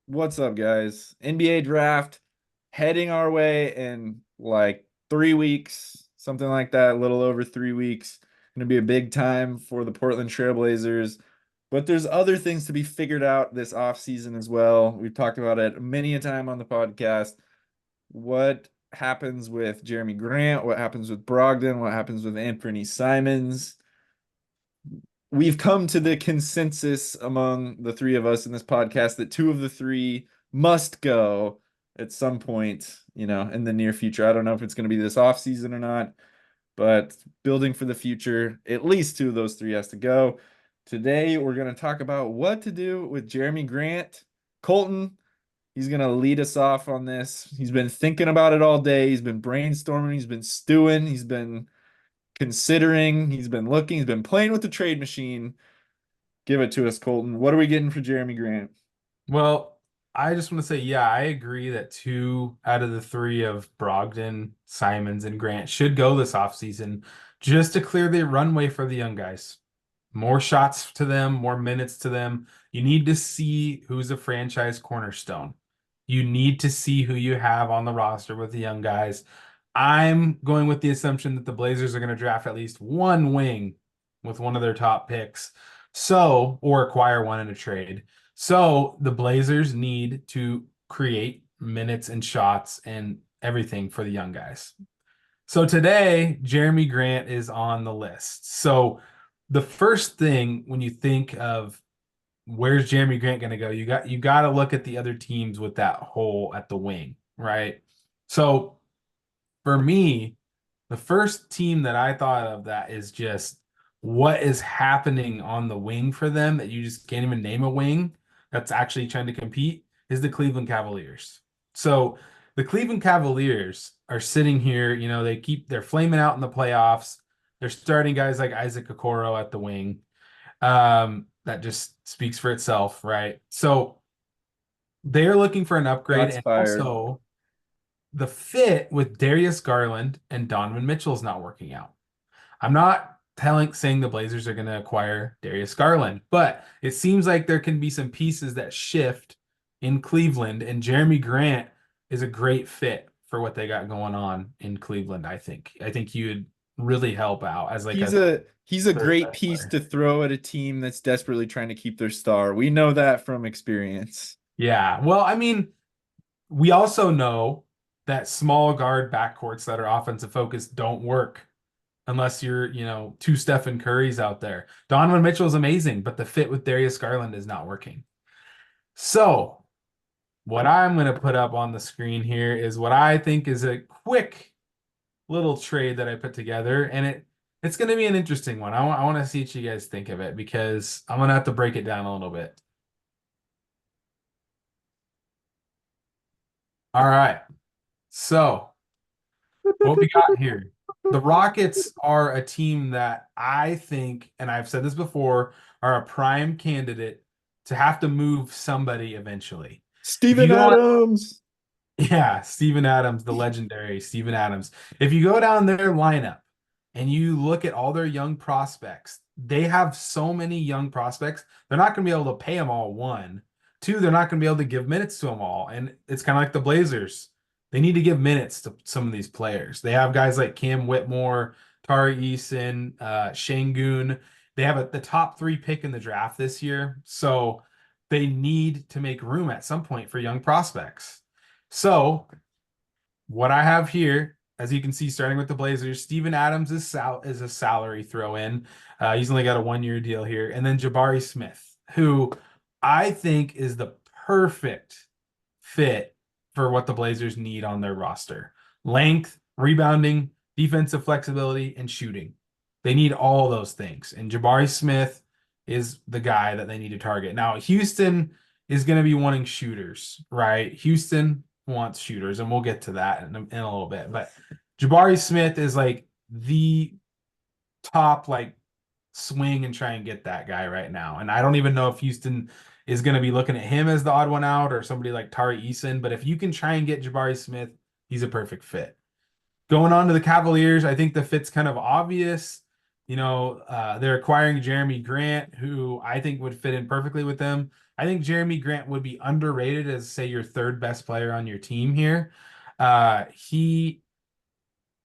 What's up, guys? NBA draft heading our way in like 3 weeks, something like that, a little over 3 weeks. Going to be a big time for the Portland Trailblazers. But there's other things to be figured out this offseason as well. We've talked about it many a time on the podcast. What happens with Jerami Grant? What happens with Brogdon? What happens with Anthony Simons? We've come to the consensus among the three of us in this podcast that two of the three must go at some point, in the near future. I don't know if it's going to be this off season or not, but building for the future, at least two of those three has to go. Today, we're going to talk about what to do with Jerami Grant. Colton, he's going to lead us off on this. He's been thinking about it all day. He's been brainstorming. He's been stewing. He's been considering. He's been looking. He's been playing with the trade machine. Give it to us, Colton. What are we getting for Jerami Grant? Well, I just want to say, yeah, I agree that two out of the three of Brogdon, Simons, and Grant should go this offseason just to clear the runway for the young guys. More shots to them, more minutes to them. You need to see who's a franchise cornerstone. You need to see who you have on the roster with the young guys. I'm going with the assumption that the Blazers are going to draft at least one wing with one of their top picks. So, or acquire one in a trade. So the Blazers need to create minutes and shots and everything for the young guys. So today, Jerami Grant is on the list. So the first thing when you think of where's Jerami Grant going to go, you got to look at the other teams with that hole at the wing, right? So for me, the first team that I thought of that is just what is happening on the wing for them that you just can't even name a wing that's actually trying to compete is the Cleveland Cavaliers. So the Cleveland Cavaliers are sitting here, they're flaming out in the playoffs. They're starting guys like Isaac Okoro at the wing. That just speaks for itself, right? So they're looking for an upgrade, Shots and fired. also the fit with Darius Garland and Donovan Mitchell is not working out. I'm not saying the Blazers are going to acquire Darius Garland, but it seems like there can be some pieces that shift in Cleveland, and Jerami Grant is a great fit for what they got going on in Cleveland. I think he would really help out as like He's a a he's a third great best piece player. to throw at a team that's desperately trying to keep their star. We know that from experience. Yeah. Well, I mean, we also know that small guard backcourts that are offensive focused don't work unless you're, two Stephen Currys out there. Donovan Mitchell is amazing, but the fit with Darius Garland is not working. So, what I'm going to put up on the screen here is what I think is a quick little trade that I put together, and it's going to be an interesting one. I want to see what you guys think of it because I'm going to have to break it down a little bit. All right. So, what we got here. The Rockets are a team that I think, and I've said this before, are a prime candidate to have to move somebody eventually. If you Steven go on, Adams. yeah, Steven Adams, the legendary Steven Adams. If you go down their lineup and you look at all their young prospects, they have so many young prospects. They're not going to be able to pay them all, one. Two, they're not going to be able to give minutes to them all. And it's kind of like the Blazers. They need to give minutes to some of these players. They have guys like Cam Whitmore, Tari Eason, Şengün. They have the top three pick in the draft this year. So they need to make room at some point for young prospects. So what I have here, as you can see, starting with the Blazers, Steven Adams is a salary throw in. He's only got a 1 year deal here, and then Jabari Smith, who I think is the perfect fit for what the Blazers need on their roster: length, rebounding, defensive flexibility, and shooting. They need all those things, and Jabari Smith is the guy that they need to target. Now, Houston is going to be wanting shooters, right? Houston wants shooters, and we'll get to that in a little bit. But Jabari Smith is like the top, like, swing and try and get that guy right now. And I don't even know if Houston is going to be looking at him as the odd one out or somebody like Tari Eason. But if you can try and get Jabari Smith, he's a perfect fit. Going on to the Cavaliers, I think the fit's kind of obvious. They're acquiring Jerami Grant, who I think would fit in perfectly with them. I think Jerami Grant would be underrated as, say, your third best player on your team here.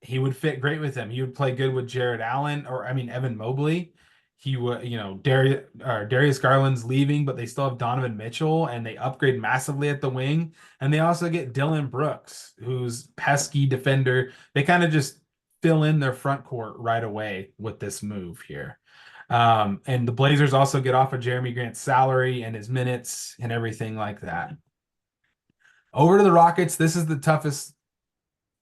He would fit great with him. He would play good with Jared Allen, or I mean Evan Mobley. He would, Darius Garland's leaving, but they still have Donovan Mitchell, and they upgrade massively at the wing. And they also get Dylan Brooks, who's pesky defender. They kind of just fill in their front court right away with this move here. And the Blazers also get off of Jerami Grant's salary and his minutes and everything like that. Over to the Rockets. This is the toughest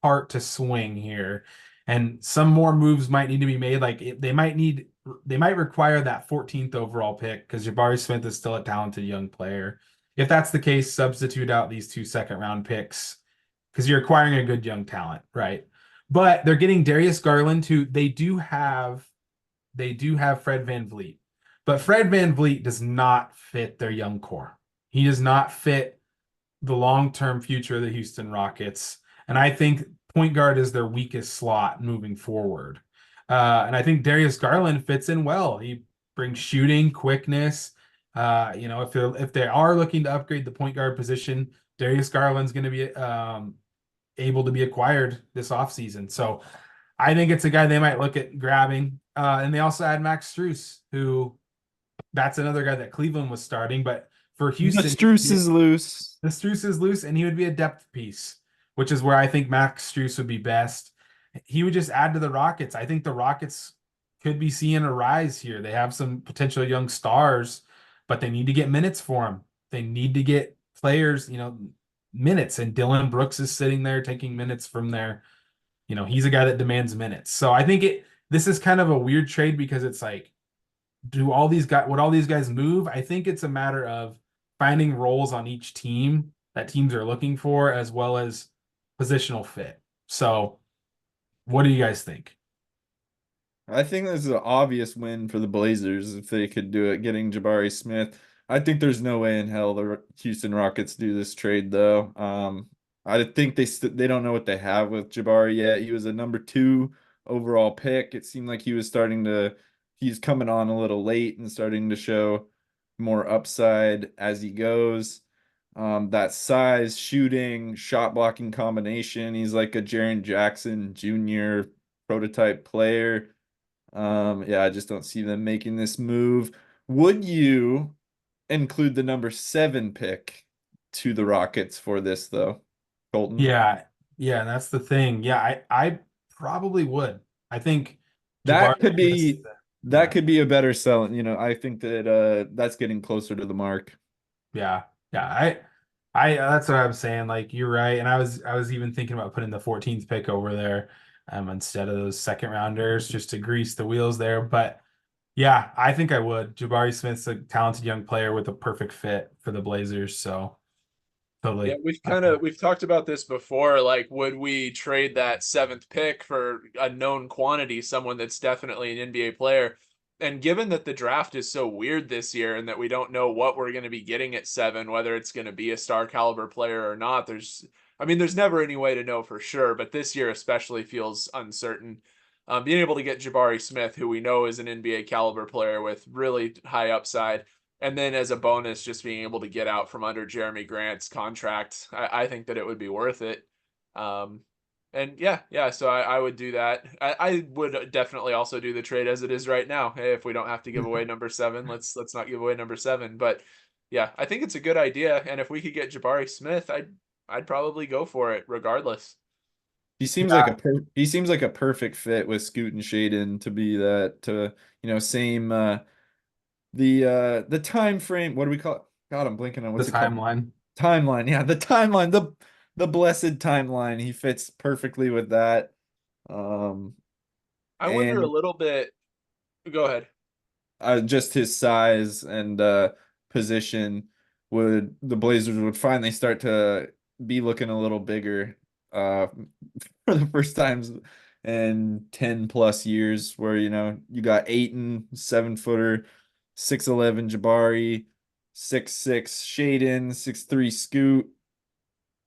part to swing here. And some more moves might need to be made. They might require that 14th overall pick because Jabari Smith is still a talented young player. If that's the case, substitute out these two second round picks because you're acquiring a good young talent, right? But they're getting Darius Garland who they do have Fred VanVleet. But Fred VanVleet does not fit their young core. He does not fit the long-term future of the Houston Rockets. And I think point guard is their weakest slot moving forward. And I think Darius Garland fits in well. He brings shooting, quickness. If they are looking to upgrade the point guard position, Darius Garland's going to be able to be acquired this offseason. So I think it's a guy they might look at grabbing. And they also had Max Strus, who that's another guy that Cleveland was starting, but for The Houston, Struce is loose. the Strus is loose, and he would be a depth piece, which is where I think Max Strus would be best. He would just add to the Rockets. I think the Rockets could be seeing a rise here. They have some potential young stars, but they need to get minutes for them. They need to get players, minutes. And Dylan Brooks is sitting there taking minutes from there. He's a guy that demands minutes. So I think this is kind of a weird trade because it's like, would all these guys move? I think it's a matter of finding roles on each team that teams are looking for, as well as positional fit. So, what do you guys think? I think this is an obvious win for the Blazers if they could do it, getting Jabari Smith. I think there's no way in hell the Houston Rockets do this trade though. I think they don't know what they have with Jabari yet. He was a number 2 overall pick. It seemed like he's coming on a little late and starting to show more upside as he goes. That size, shooting, shot blocking combination. He's like a Jaren Jackson Jr. prototype player. Yeah, I just don't see them making this move. Would you include the number 7 pick to the Rockets for this though, Colton? Yeah, yeah, that's the thing. Yeah, I probably would. I think Jabari That could Smith, be that yeah, could be a better sell. I think that that's getting closer to the mark. yeah, yeah. That's what I'm saying. Like you're right, and I was even thinking about putting the 14th pick over there, instead of those second rounders just to grease the wheels there. But yeah, I think I would. Jabari Smith's a talented young player with a perfect fit for the Blazers. So Yeah, totally. we've talked about this before. Like, would we trade that seventh pick for a known quantity, someone that's definitely an NBA player? And given that the draft is so weird this year and that we don't know what we're going to be getting at 7, whether it's going to be a star caliber player or not, there's never any way to know for sure, but this year especially feels uncertain. Being able to get Jabari Smith, who we know is an NBA caliber player with really high upside, and then as a bonus, just being able to get out from under Jerami Grant's contract, I think that it would be worth it. Um, and yeah, so I would do that. I would definitely also do the trade as it is right now. Hey, if we don't have to give away number 7, let's not give away number 7. But yeah, I think it's a good idea. And if we could get Jabari Smith, I'd probably go for it regardless. Yeah, He seems like a perfect fit with Scoot and Shaden to be that same the time frame. What do we call it? God, I'm blinking on the what's it called? timeline. Timeline. Yeah, the timeline. The blessed timeline. He fits perfectly with that. Um, I wonder a and little bit. Go ahead. just his size and position the Blazers would finally start to be looking a little bigger uh for the first times in 10 plus years where you got Aiton 7-footer 6'11 Jabari 6'6 Shaden 6'3 Scoot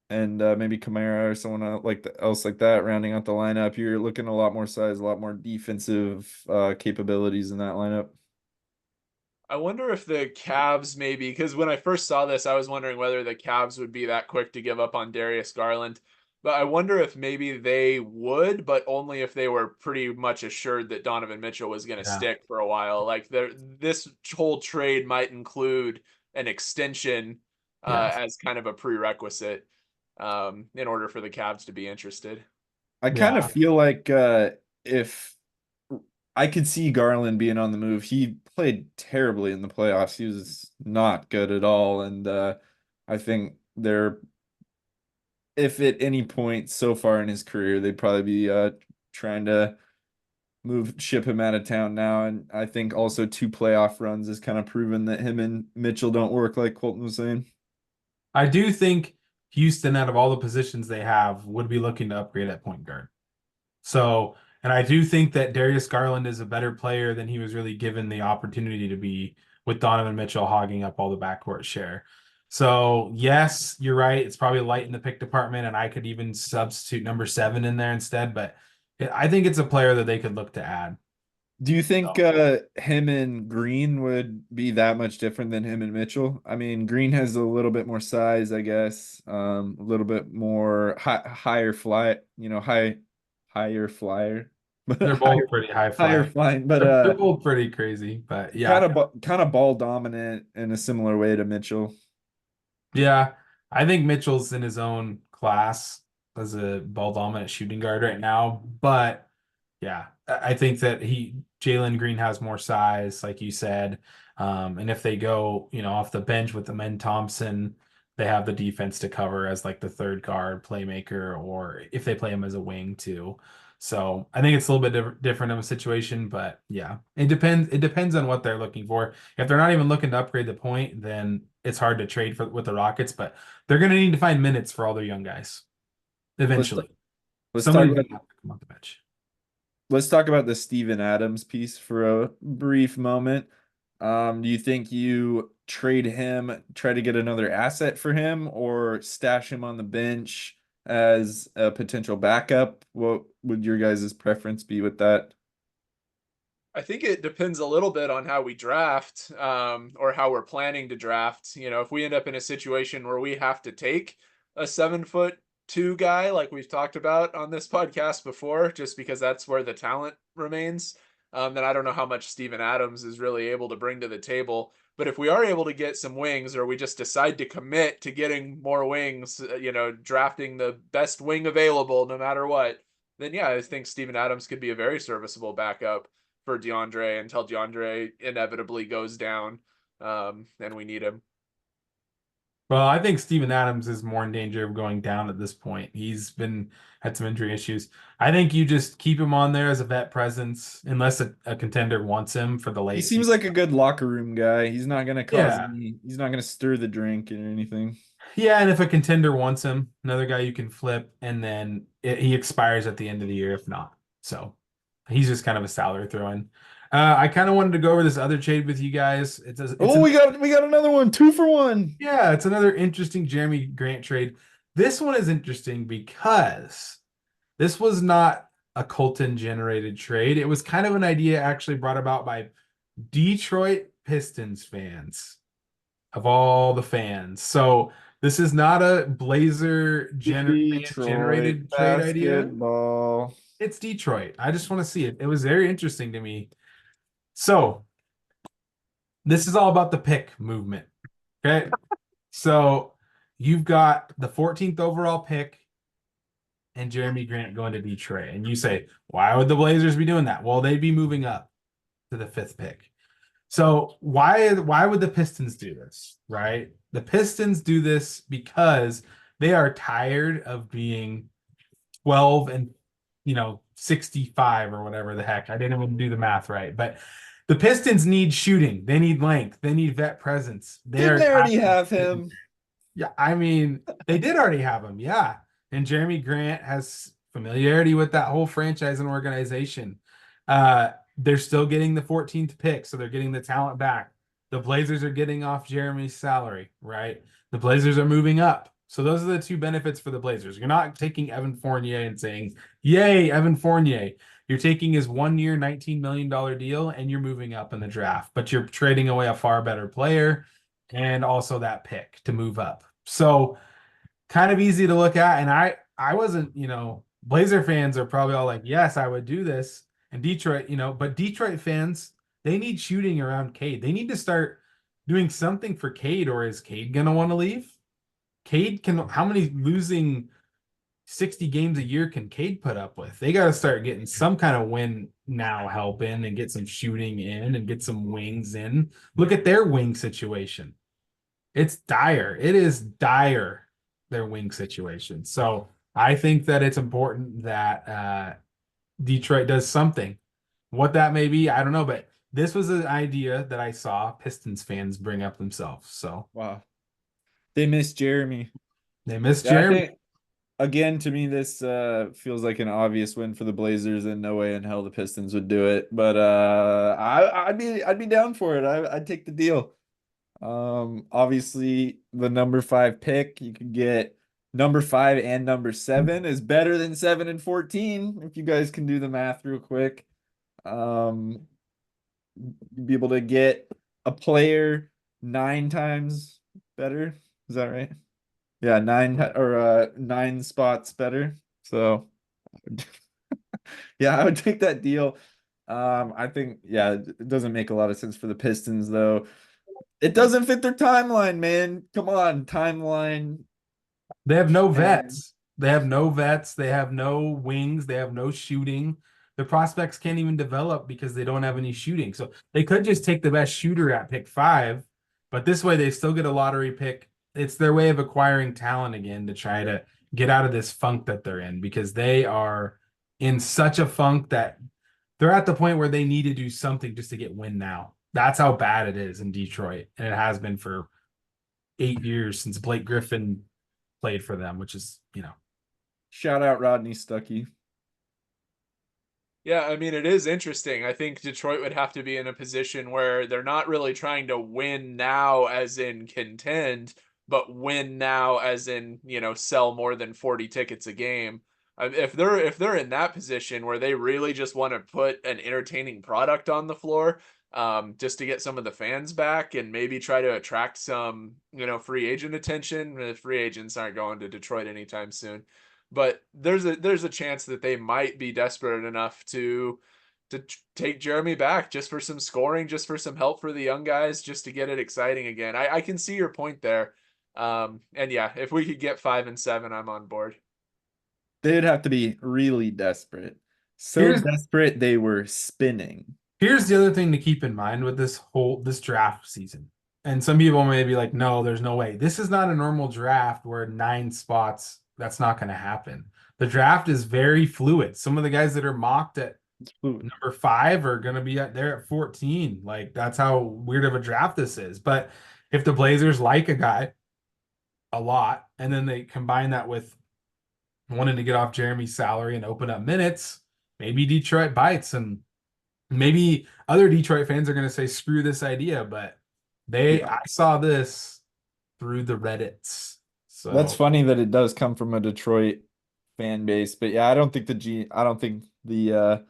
and maybe Kamara or someone else like that rounding out the lineup, you're looking a lot more size, a lot more defensive capabilities in that lineup. I wonder if the Cavs maybe, because when I first saw this, I was wondering whether the Cavs would be that quick to give up on Darius Garland. But I wonder if maybe they would, but only if they were pretty much assured that Donovan Mitchell was going to Yeah. stick for a while. Like this whole trade might include an extension Yeah. as kind of a prerequisite in order for the Cavs to be interested. I kind of Yeah. feel like if I could see Garland being on the move, he played terribly in the playoffs. He was not good at all, and I think they're if at any point so far in his career, they'd probably be trying to ship him out of town now. And I think also two playoff runs has kind of proven that him and Mitchell don't work, like Colton was saying. I do think Houston, out of all the positions they have, would be looking to upgrade at point guard. So, and I do think that Darius Garland is a better player than he was really given the opportunity to be with Donovan Mitchell hogging up all the backcourt share. So, yes, you're right. It's probably light in the pick department, and I could even substitute number 7 in there instead. But I think it's a player that they could look to add. Do you think So, him and Green would be that much different than him and Mitchell? I mean, Green has a little bit more size, I guess, a little bit more higher fly, higher flyer, but they're both pretty high higher flying. flying, but They're both pretty crazy. But yeah, kind of ball dominant in a similar way to Mitchell. yeah, I think Mitchell's in his own class as a ball dominant shooting guard right now. But yeah, I think that Jalen Green has more size, like you said. And if they go, off the bench with the Men Thompson, they have the defense to cover as like the third guard playmaker, or if they play him as a wing too. So I think it's a little bit different of a situation, but yeah, it depends. It depends on what they're looking for. If they're not even looking to upgrade the point, then it's hard to trade with the Rockets. But they're going to need to find minutes for all their young guys Let's eventually. let's talk Somebody's about going to have to come off the bench. the Steven Adams piece for a brief moment. Do you think you trade him, try to get another asset for him, or stash him on the bench as a potential backup? What would your guys' preference be with that? I think it depends a little bit on how we draft, or how we're planning to draft. If we end up in a situation where we have to take a 7'2" guy, like we've talked about on this podcast before, just because that's where the talent remains, then I don't know how much Steven Adams is really able to bring to the table. But if we are able to get some wings, or we just decide to commit to getting more wings, drafting the best wing available no matter what, then yeah, I think Steven Adams could be a very serviceable backup for DeAndre until DeAndre inevitably goes down, and we need him. Well, I think Steven Adams is more in danger of going down at this point. Had some injury issues. I think you just keep him on there as a vet presence, unless a contender wants him for the He late seems season. like a good locker room guy. Yeah. He's not gonna stir the drink or anything. Yeah, and if a contender wants him, another guy you can flip, and then he expires at the end of the year if not. So he's just kind of a salary throw-in. I kind of wanted to go over this other trade with you guys. Oh, we got another one, 2 for 1. Yeah, it's another interesting Jerami Grant trade. This one is interesting because this was not a Colton generated trade. It was kind of an idea actually brought about by Detroit Pistons fans, of all the fans. So this is not a fan Detroit generated trade idea. basketball. It's Detroit. I just want to see it. It was very interesting to me. So this is all about the pick movement. Okay. So you've got the 14th overall pick and Jerami Grant going to Detroit. And you say, why would the Blazers be doing that? Well, they'd be moving up to the 5th pick. So why would the Pistons do this? Right? The Pistons do this because they are tired of being 12 and 65 or whatever the heck. I didn't even do the math right. But the Pistons need shooting. They need length. They need vet presence. They Didn't are they already tired. have him? Yeah, I mean, they did already have him. Yeah. And Jerami Grant has familiarity with that whole franchise and organization. They're still getting the 14th pick, so they're getting the talent back. The Blazers are getting off Jeremy's salary, right? The Blazers are moving up. So those are the two benefits for the Blazers. You're not taking Evan Fournier and saying, "Yay, Evan Fournier." You're taking his 1 year, $19 million deal, and you're moving up in the draft, but you're trading away a far better player and also that pick to move up. So kind of easy to look at. And I wasn't, Blazer fans are probably all like, yes, I would do this. And Detroit, but Detroit fans, they need shooting around Cade. They need to start doing something for Cade, or is Cade gonna want to leave? Cade can, how many losing 60 games a year can Cade put up with? They got to start getting some kind of win now help in and get some shooting in and get some wings in. Look at their wing situation. It's dire. It is dire, their wing situation. So I think that it's important that Detroit does something. What that may be, I don't know, but this was an idea that I saw Pistons fans bring up themselves. So Wow. They miss Jeremy. they missed Yeah, I Jeremy. think again, to me, this feels like an obvious win for the Blazers, and no way in hell the Pistons would do it. But I'd be down for it. I'd take the deal. Obviously the number 5 pick, you could get number 5 and number 7 is better than 7 and 14, if you guys can do the math real quick. Be able to get a player 9 times better. Is that right? Yeah, 9 spots better. So yeah, I would take that deal. I think, yeah, it doesn't make a lot of sense for the Pistons though. It doesn't fit their timeline, man. Come on, timeline. They have no And vets. They have no vets. They have no wings. They have no shooting. The prospects can't even develop because they don't have any shooting. So they could just take the best shooter at pick 5, but this way they still get a lottery pick. It's their way of acquiring talent again to try to get out of this funk that they're in, because they are in such a funk that they're at the point where they need to do something just to get win now. That's how bad it is in Detroit. And it has been for 8 years since Blake Griffin played for them, which is, shout out Rodney Stuckey. Yeah, I mean, it is interesting. I think Detroit would have to be in a position where they're not really trying to win now as in contend, but win now as in, sell more than 40 tickets a game. If they're in that position where they really just want to put an entertaining product on the floor, just to get some of the fans back and maybe try to attract some, free agent attention. The free agents aren't going to Detroit anytime soon, but there's a chance that they might be desperate enough to take Jeremy back just for some scoring, just for some help for the young guys, just to get it exciting again. I can see your point there. And yeah, if we could get 5 and 7, I'm on board. They'd have to be really desperate. So here's desperate they were spinning. here's the other thing to keep in mind with this draft season. And some people may be like, no, there's no way. This is not a normal draft where 9 spots, that's not going to happen. The draft is very fluid. Some of the guys that are mocked at number 5 are going to be there at 14. Like, that's how weird of a draft this is. But if the Blazers like a guy a lot, and then they combine that with wanting to get off Jeremy's salary and open up minutes, maybe Detroit bites, and maybe other Detroit fans are going to say, screw this idea. But I saw this through the Reddits. So That's funny that it does come from a Detroit fan base, but yeah, I don't think the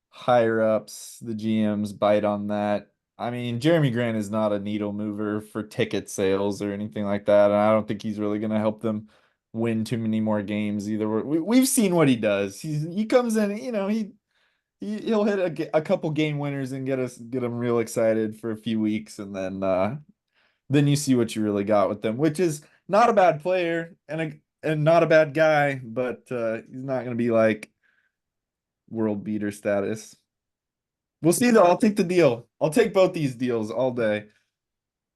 higher ups, the GMs bite on that. I mean, Jerami Grant is not a needle mover for ticket sales or anything like that, and I don't think he's really going to help them win too many more games either. We've seen what he does. He comes in, he'll hit a couple game winners and get them real excited for a few weeks, and then you see what you really got with them, which is not a bad player and not a bad guy, but he's not going to be like world beater status. We'll see though. I'll take the deal. I'll take both these deals all day.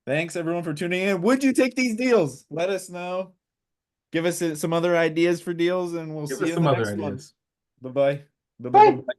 Thanks everyone for tuning in. Would you take these deals? Let us know. Give us some other ideas for deals, and we'll give see us you in some the other next one. ideas. Bye bye. Bye bye. Bye. Bye.